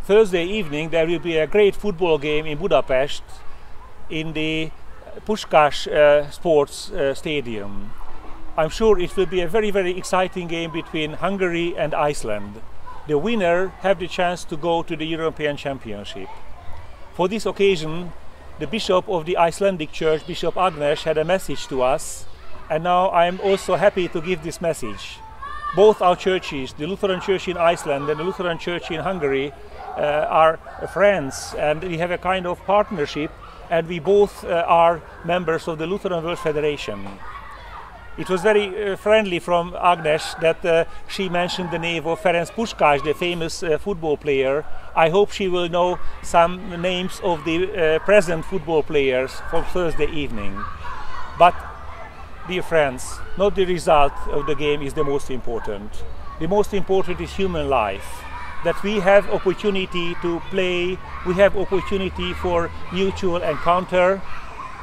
Thursday evening there will be a great football game in Budapest in the Puskás Sports Stadium. I'm sure it will be a very, very exciting game between Hungary and Iceland. The winner have the chance to go to the European Championship. For this occasion, the Bishop of the Icelandic Church, Bishop Agnes, had a message to us, and now I'm also happy to give this message. Both our churches, the Lutheran Church in Iceland and the Lutheran Church in Hungary, are friends, and we have a kind of partnership, and we both are members of the Lutheran World Federation. It was very friendly from Agnes that she mentioned the name of Ferenc Puskás, the famous football player. I hope she will know some names of the present football players for Thursday evening. But, dear friends, not the result of the game is the most important. The most important is human life. That we have opportunity to play, we have opportunity for mutual encounter.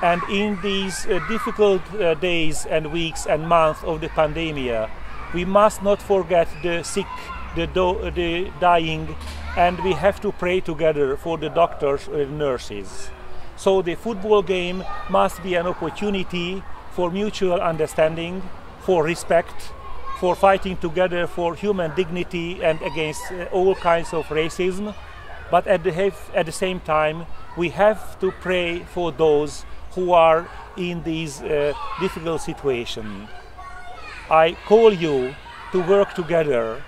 And in these difficult days and weeks and months of the pandemic, we must not forget the sick, the dying, and we have to pray together for the doctors and nurses. So the football game must be an opportunity for mutual understanding, for respect, for fighting together for human dignity and against all kinds of racism. But at the same time, we have to pray for those who are in these difficult situations. I call you to work together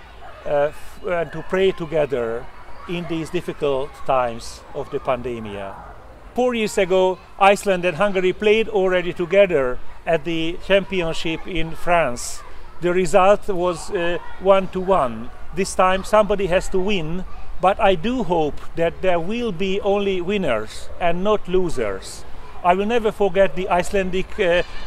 and to pray together in these difficult times of the pandemic. 4 years ago, Iceland and Hungary played already together at the championship in France. The result was 1-1. This time somebody has to win, but I do hope that there will be only winners and not losers. I will never forget the Icelandic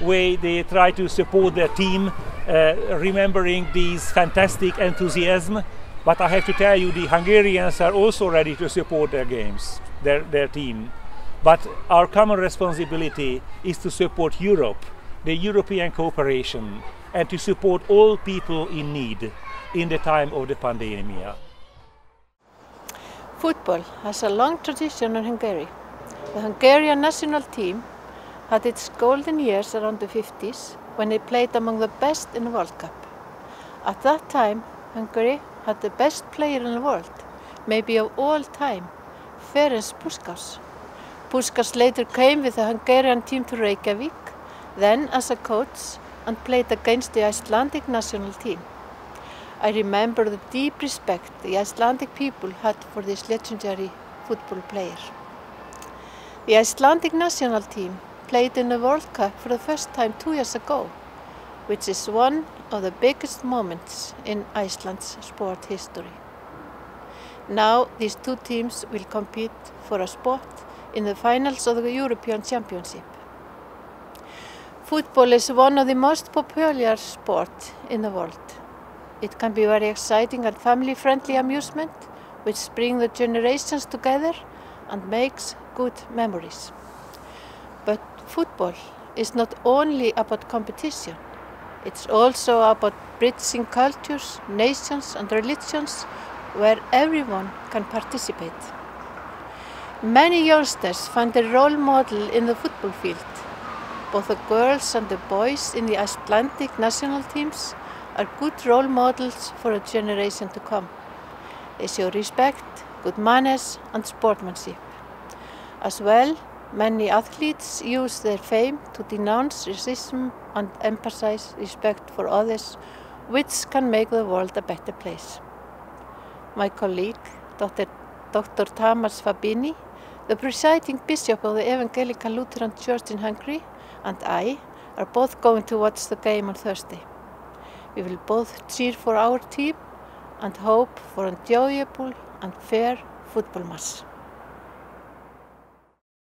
way they try to support their team, remembering this fantastic enthusiasm. But I have to tell you, the Hungarians are also ready to support their games, their team. But our common responsibility is to support Europe, the European cooperation, and to support all people in need in the time of the pandemic. Football has a long tradition in Hungary. The Hungarian national team had its golden years around the 50s when they played among the best in the World Cup. At that time, Hungary had the best player in the world, maybe of all time, Ferenc Puskás. Puskás later came with the Hungarian team to Reykjavik, then as a coach, and played against the Icelandic national team. I remember the deep respect the Icelandic people had for this legendary football player. The Icelandic national team played in the World Cup for the first time 2 years ago, which is one of the biggest moments in Iceland's sport history. Now these two teams will compete for a spot in the finals of the European Championship. Football is one of the most popular sports in the world. It can be very exciting and family-friendly amusement, which brings the generations together and makes good memories. But football is not only about competition. It's also about bridging cultures, nations and religions where everyone can participate. Many youngsters find a role model in the football field. Both the girls and the boys in the Icelandic national teams are good role models for a generation to come. They show respect, good manners and sportsmanship. As well, many athletes use their fame to denounce racism and emphasize respect for others, which can make the world a better place. My colleague, Dr. Tamas Fabiny, the presiding bishop of the Evangelical-Lutheran Church in Hungary, and I are both going to watch the game on Thursday. We will both cheer for our team and hope for an enjoyable and fair football match.